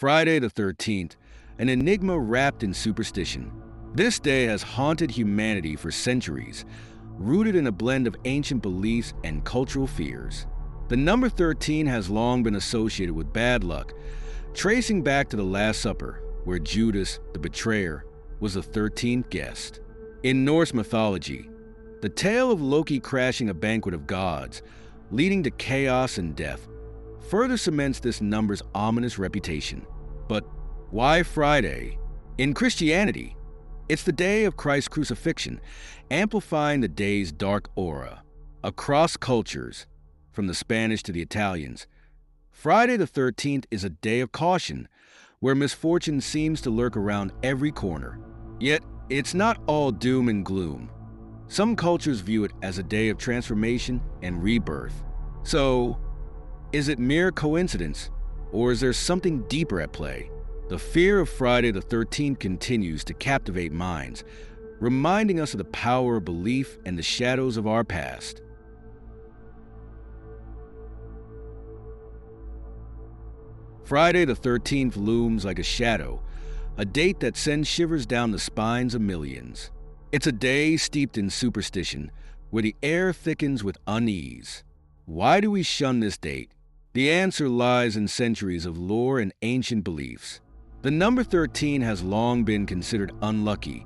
Friday the 13th, an enigma wrapped in superstition. This day has haunted humanity for centuries, rooted in a blend of ancient beliefs and cultural fears. The number 13 has long been associated with bad luck, tracing back to the Last Supper, where Judas, the betrayer, was the 13th guest. In Norse mythology, the tale of Loki crashing a banquet of gods, leading to chaos and death, further cements this number's ominous reputation. But why Friday? In Christianity, it's the day of Christ's crucifixion, amplifying the day's dark aura. Across cultures, from the Spanish to the Italians, Friday the 13th is a day of caution, where misfortune seems to lurk around every corner. Yet, it's not all doom and gloom. Some cultures view it as a day of transformation and rebirth. So, is it mere coincidence, or is there something deeper at play? The fear of Friday the 13th continues to captivate minds, reminding us of the power of belief and the shadows of our past. Friday the 13th looms like a shadow, a date that sends shivers down the spines of millions. It's a day steeped in superstition, where the air thickens with unease. Why do we shun this date? The answer lies in centuries of lore and ancient beliefs. The number 13 has long been considered unlucky,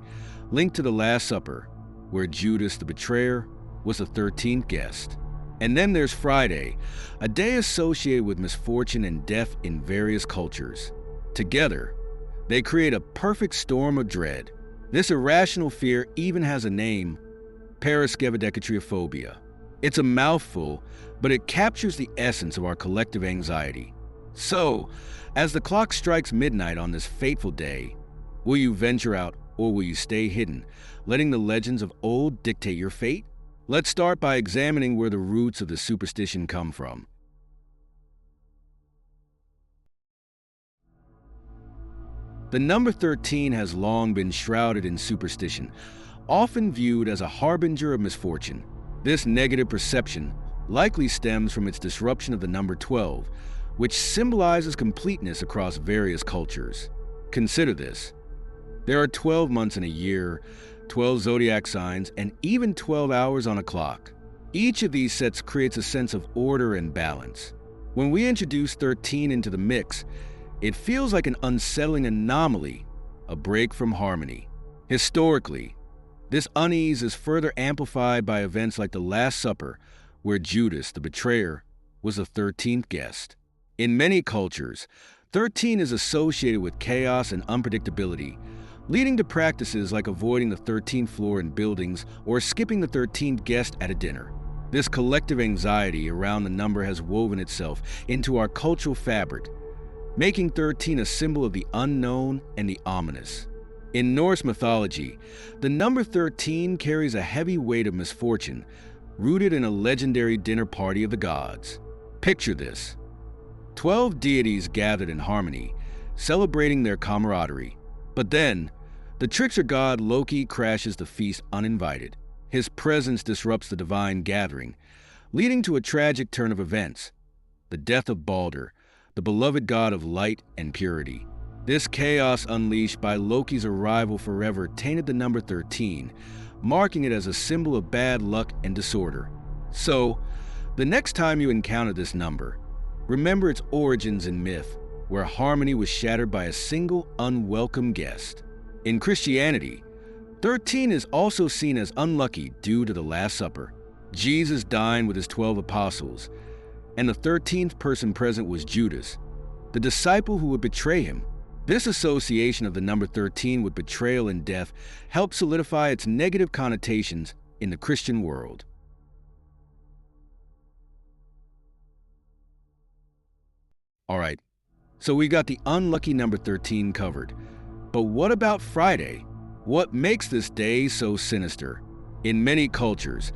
linked to the Last Supper, where Judas the betrayer was the 13th guest. And then there's Friday, a day associated with misfortune and death in various cultures. Together, they create a perfect storm of dread. This irrational fear even has a name: paraskevidekatriophobia. It's a mouthful, but it captures the essence of our collective anxiety. So, as the clock strikes midnight on this fateful day, will you venture out or will you stay hidden, letting the legends of old dictate your fate? Let's start by examining where the roots of the superstition come from. The number 13 has long been shrouded in superstition, often viewed as a harbinger of misfortune. This negative perception likely stems from its disruption of the number 12, which symbolizes completeness across various cultures. Consider this. There are 12 months in a year, 12 zodiac signs, and even 12 hours on a clock. Each of these sets creates a sense of order and balance. When we introduce 13 into the mix, it feels like an unsettling anomaly, a break from harmony. Historically, this unease is further amplified by events like the Last Supper, where Judas, the betrayer, was the 13th guest. In many cultures, 13 is associated with chaos and unpredictability, leading to practices like avoiding the 13th floor in buildings or skipping the 13th guest at a dinner. This collective anxiety around the number has woven itself into our cultural fabric, making 13 a symbol of the unknown and the ominous. In Norse mythology, the number 13 carries a heavy weight of misfortune, rooted in a legendary dinner party of the gods. Picture this: 12 deities gathered in harmony, celebrating their camaraderie. But then, the trickster god Loki crashes the feast uninvited. His presence disrupts the divine gathering, leading to a tragic turn of events: the death of Balder, the beloved god of light and purity. This chaos unleashed by Loki's arrival forever tainted the number 13, marking it as a symbol of bad luck and disorder. So, the next time you encounter this number, remember its origins in myth, where harmony was shattered by a single unwelcome guest. In Christianity, 13 is also seen as unlucky due to the Last Supper. Jesus dined with his 12 apostles, and the 13th person present was Judas, the disciple who would betray him. This association of the number 13 with betrayal and death helped solidify its negative connotations in the Christian world. All right, so we got the unlucky number 13 covered. But what about Friday? What makes this day so sinister? In many cultures,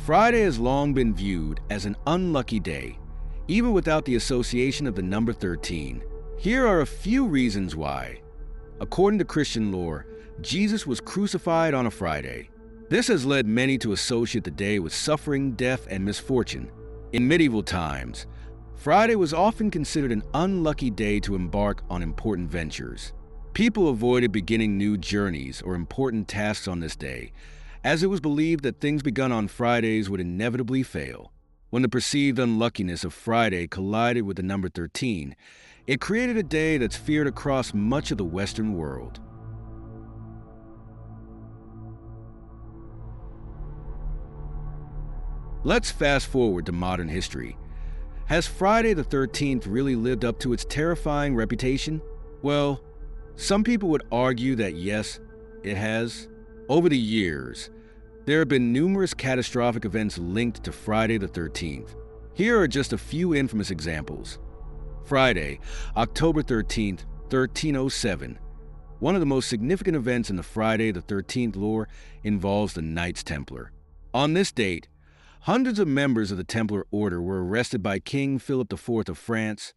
Friday has long been viewed as an unlucky day, even without the association of the number 13. Here are a few reasons why. According to Christian lore, Jesus was crucified on a Friday. This has led many to associate the day with suffering, death, and misfortune. In medieval times, Friday was often considered an unlucky day to embark on important ventures. People avoided beginning new journeys or important tasks on this day, as it was believed that things begun on Fridays would inevitably fail. When the perceived unluckiness of Friday collided with the number 13, it created a day that's feared across much of the Western world. Let's fast forward to modern history. Has Friday the 13th really lived up to its terrifying reputation? Well, some people would argue that yes, it has. Over the years, there have been numerous catastrophic events linked to Friday the 13th. Here are just a few infamous examples. Friday, October 13th, 1307. One of the most significant events in the Friday the 13th lore involves the Knights Templar. On this date, hundreds of members of the Templar Order were arrested by King Philip IV of France,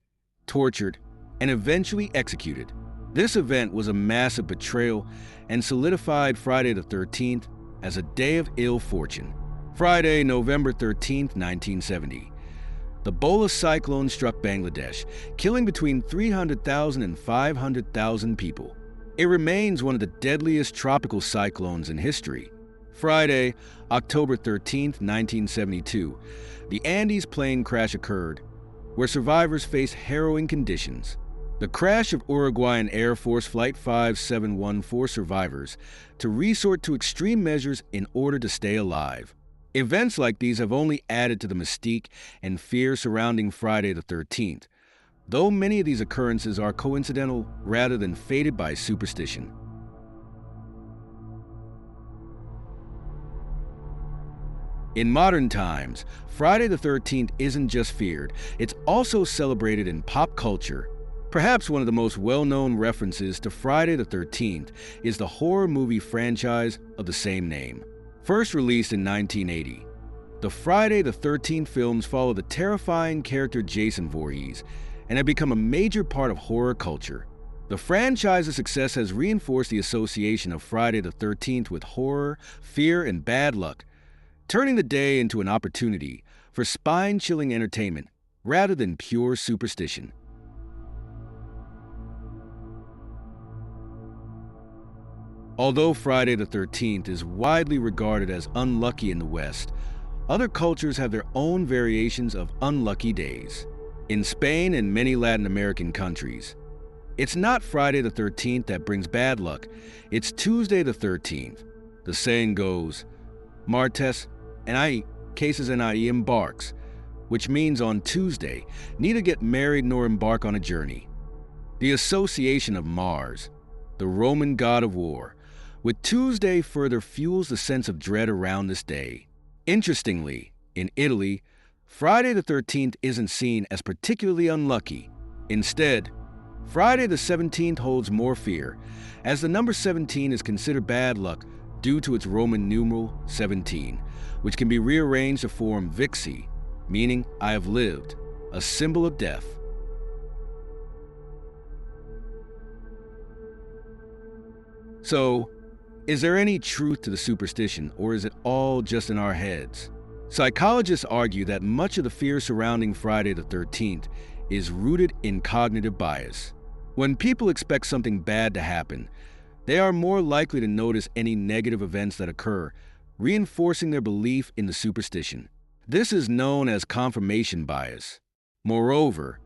tortured, and eventually executed. This event was a massive betrayal and solidified Friday the 13th as a day of ill fortune. Friday, November 13th, 1970. The Bola cyclone struck Bangladesh, killing between 300,000 and 500,000 people. It remains one of the deadliest tropical cyclones in history. Friday, October 13th, 1972, the Andes plane crash occurred, where survivors faced harrowing conditions. The crash of Uruguayan Air Force Flight 5714 forced survivors to resort to extreme measures in order to stay alive. Events like these have only added to the mystique and fear surrounding Friday the 13th, though many of these occurrences are coincidental rather than fated by superstition. In modern times, Friday the 13th isn't just feared, it's also celebrated in pop culture. Perhaps one of the most well-known references to Friday the 13th is the horror movie franchise of the same name. First released in 1980, the Friday the 13th films follow the terrifying character Jason Voorhees and have become a major part of horror culture. The franchise's success has reinforced the association of Friday the 13th with horror, fear, and bad luck, turning the day into an opportunity for spine-chilling entertainment rather than pure superstition. Although Friday the 13th is widely regarded as unlucky in the West, other cultures have their own variations of unlucky days. In Spain and many Latin American countries, it's not Friday the 13th that brings bad luck, it's Tuesday the 13th. The saying goes, Martes and I cases and I embarks, which means on Tuesday, neither get married nor embark on a journey. The association of Mars, the Roman god of war, with Tuesday further fuels the sense of dread around this day. Interestingly, in Italy, Friday the 13th isn't seen as particularly unlucky. Instead, Friday the 17th holds more fear, as the number 17 is considered bad luck due to its Roman numeral 17, which can be rearranged to form Vixi, meaning I have lived, a symbol of death. So, is there any truth to the superstition, or is it all just in our heads? Psychologists argue that much of the fear surrounding Friday the 13th is rooted in cognitive bias. When people expect something bad to happen, they are more likely to notice any negative events that occur, reinforcing their belief in the superstition. This is known as confirmation bias. Moreover,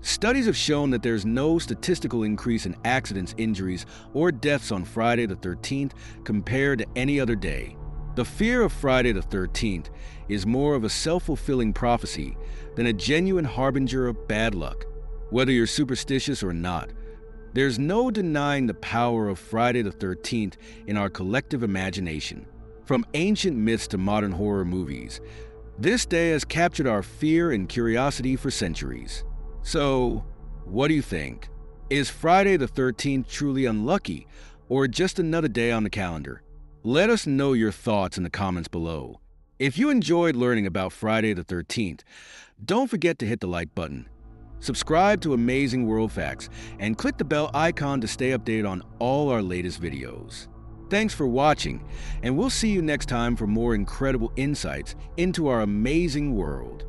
studies have shown that there's no statistical increase in accidents, injuries, or deaths on Friday the 13th compared to any other day. The fear of Friday the 13th is more of a self-fulfilling prophecy than a genuine harbinger of bad luck. Whether you're superstitious or not, there's no denying the power of Friday the 13th in our collective imagination. From ancient myths to modern horror movies, this day has captured our fear and curiosity for centuries. So, what do you think? Is Friday the 13th truly unlucky, or just another day on the calendar? Let us know your thoughts in the comments below. If you enjoyed learning about Friday the 13th, don't forget to hit the like button, subscribe to Amazing World Facts, and click the bell icon to stay updated on all our latest videos. Thanks for watching, and we'll see you next time for more incredible insights into our amazing world.